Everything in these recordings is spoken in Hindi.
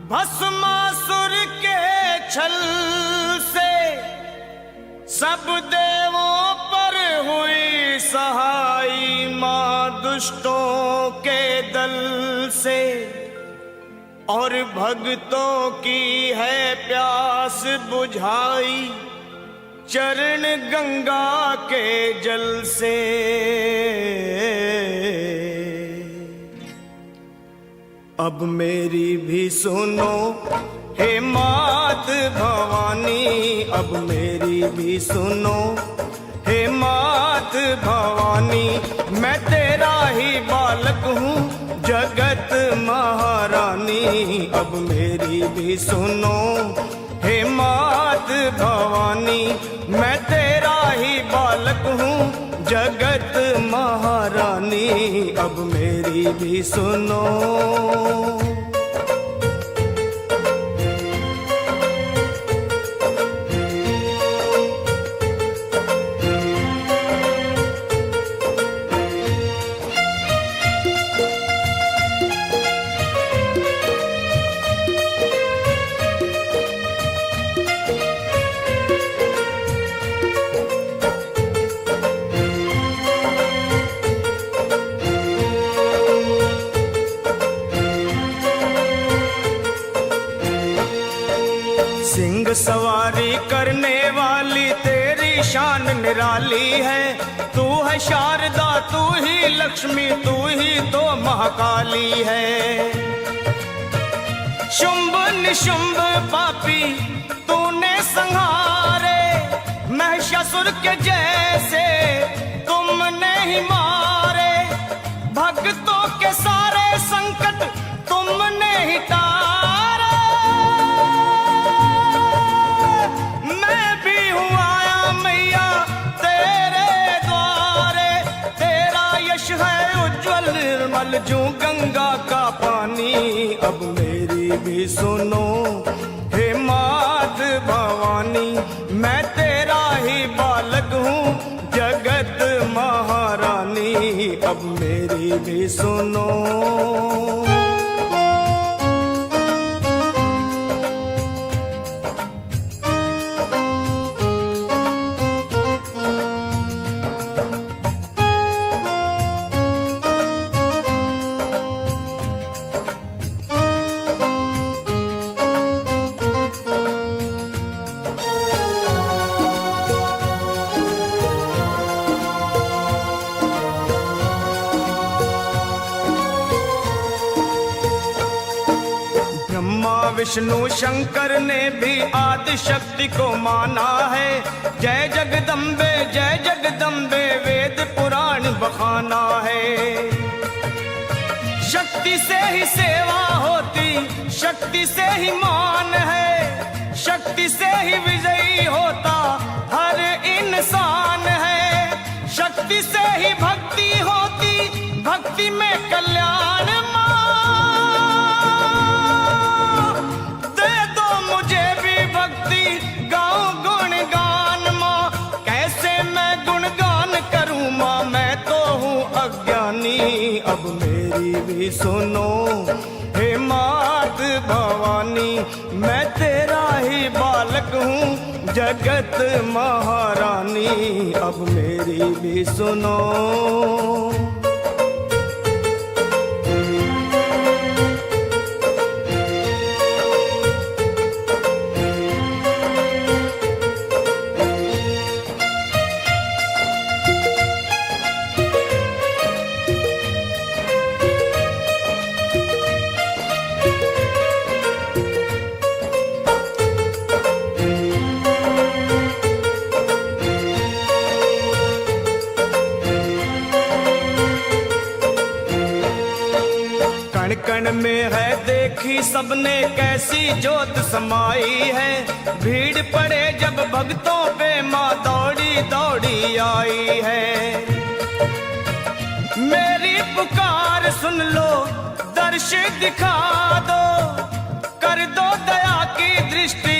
भस्मासुर के छल से सब देवों पर हुई सहाई, मां दुष्टों के दल से और भक्तों की है प्यास बुझाई, चरण गंगा के जल से। अब मेरी भी सुनो हे मात भवानी, अब मेरी भी सुनो हे मात भवानी, मैं तेरा ही बालक हूँ जगत महारानी। अब मेरी भी सुनो हे मात भवानी, मैं तेरा ही बालक हूँ जगत महारानी। अब मेरी भी सुनो। सिंह सवारी करने वाली तेरी शान निराली है, तू है शारदा तू ही लक्ष्मी तू ही तो महाकाली है। शुंभ निशुंभ पापी तूने संहारे, महिषासुर के जैसे तुमने ही मारे, भक्तों के सारे संकट तुमने ही तारे। मैं भी हूँ आया मैया तेरे द्वारे, तेरा यश है उज्जवल निर्मल जो गंगा का पानी। अब मेरी भी सुनो हे मात भवानी, मैं तेरा ही बालक हूँ जगत महारानी। अब मेरी भी सुनो। विष्णु शंकर ने भी आदि शक्ति को माना है, जय जगदम्बे वेद पुराण बखाना है। शक्ति से ही सेवा होती, शक्ति से ही मान है, शक्ति से ही विजयी होता हर इंसान है। शक्ति से ही भक्ति होती, भक्ति में कल्याण। अब मेरी भी सुनो हे मात भवानी, मैं तेरा ही बालक हूँ जगत महारानी। अब मेरी भी सुनो। कण में है देखी सबने कैसी जोत समाई है, भीड़ पड़े जब भक्तों पे माँ दौड़ी दौड़ी आई है। मेरी पुकार सुन लो दर्श दिखा दो, कर दो दया की दृष्टि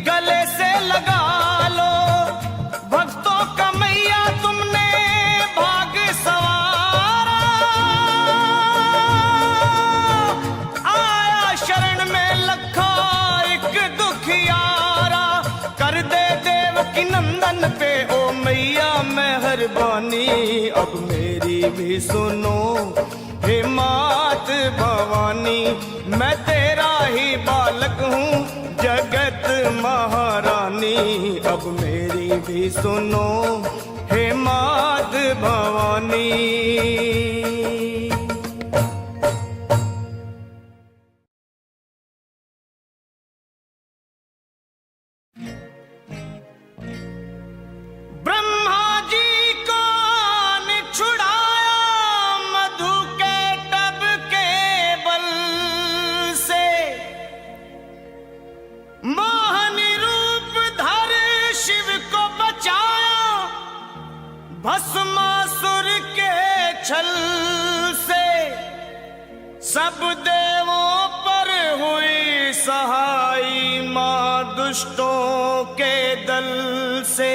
गले से लगा लो। भक्तों का मैया तुमने भाग सवारा, आया शरण में लखा भी सुनो हे मात भवानी, मैं तेरा ही बालक हूँ जगत महारानी। अब मेरी भी सुनो हे मात भवानी। भस्मासुर के छल से सब देवों पर हुई सहाई, मां दुष्टों के दल से।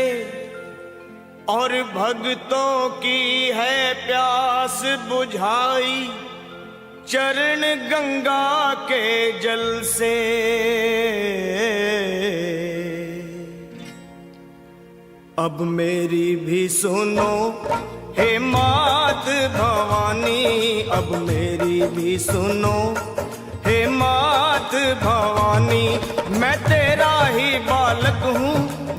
और भक्तों की है प्यास बुझाई चरण गंगा के जल से। अब मेरी भी सुनो हे मात भवानी, अब मेरी भी सुनो हे मात भवानी। मैं तेरा ही बालक हूँ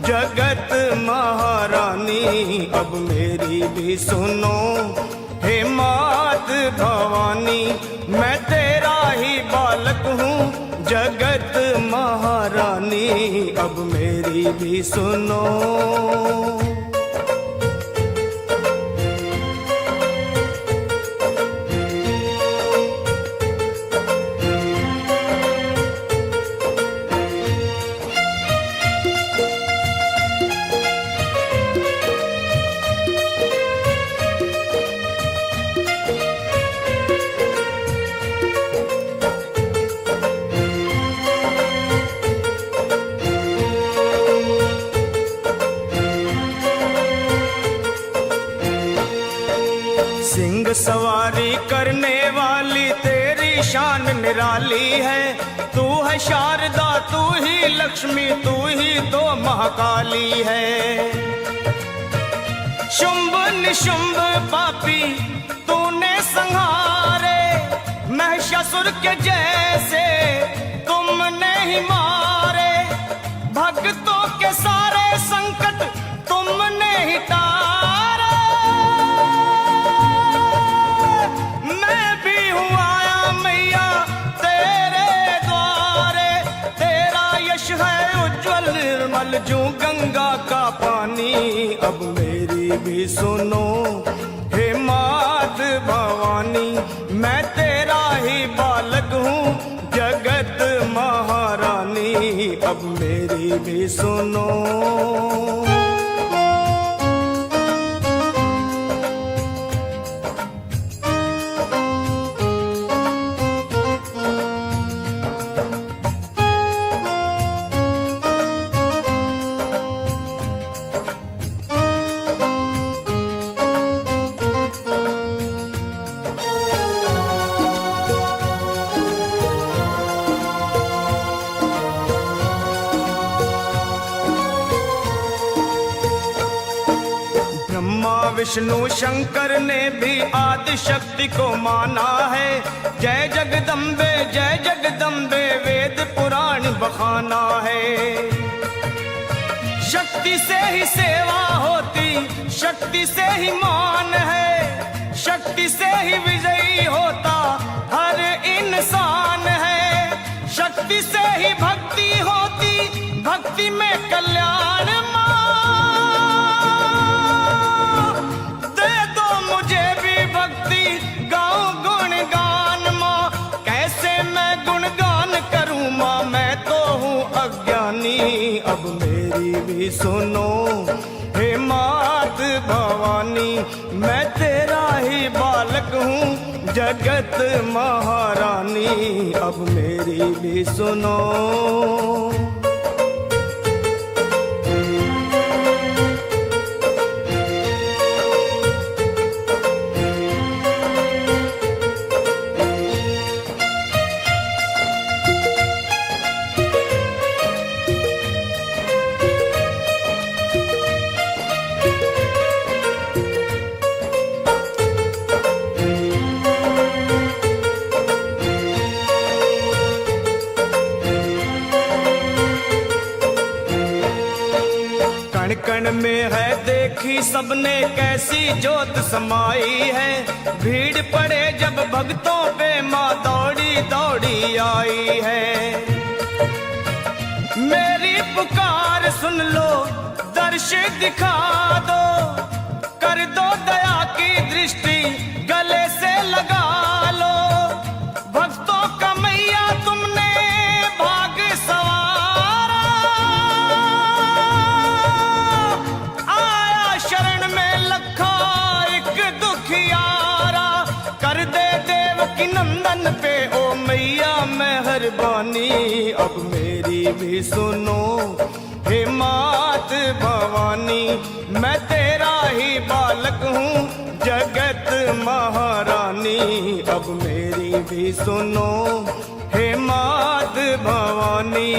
जगत महारानी। अब मेरी भी सुनो हे मात भवानी, मैं तेरा ही बालक हूँ जगत महारानी। अब मेरी भी सुनो। सिंह सवारी करने वाली तेरी शान निराली है। तू है शारदा, तू ही लक्ष्मी, तू ही तो महाकाली है। शुंभ निशुंभ पापी तूने संहारे, महिषासुर के जैसे तुमने ही मारे। भक्तों के सारे संकट तुमने ही टारे। निर्मल जो गंगा का पानी। अब मेरी भी सुनो हे मात भवानी, मैं तेरा ही बालक हूँ जगत महारानी। अब मेरी भी सुनो। विष्णु शंकर ने भी आदि शक्ति को माना है। जय जगदम्बे वेद पुराण बखाना है। शक्ति से ही सेवा होती, शक्ति से ही मान है। शक्ति से ही विजयी होता हर इंसान है। शक्ति से ही भक्ति होती, भक्ति में कल्याण। अब मेरी भी सुनो हे मात भवानी, मैं तेरा ही बालक हूँ जगत महारानी। अब मेरी भी सुनो। में है देखी सबने कैसी जोत समाई है। भीड़ पड़े जब भक्तों पे माँ दौड़ी दौड़ी आई है। मेरी पुकार सुन लो, दर्श दिखा दो, कर दो दया की दृष्टि गले से लगा लो। भक्तों का मैया तुमने भाग सवारा, आया शरण में लखा एक दुखियारा। कर दे देवकी नंदन पे ओ मैया मेहरबानी, अब मेरी भी सुनो हे मात भवानी। मैं तेरा ही बालक हूँ जगत महारानी, अब मेरी भी सुनो हे मात भवानी।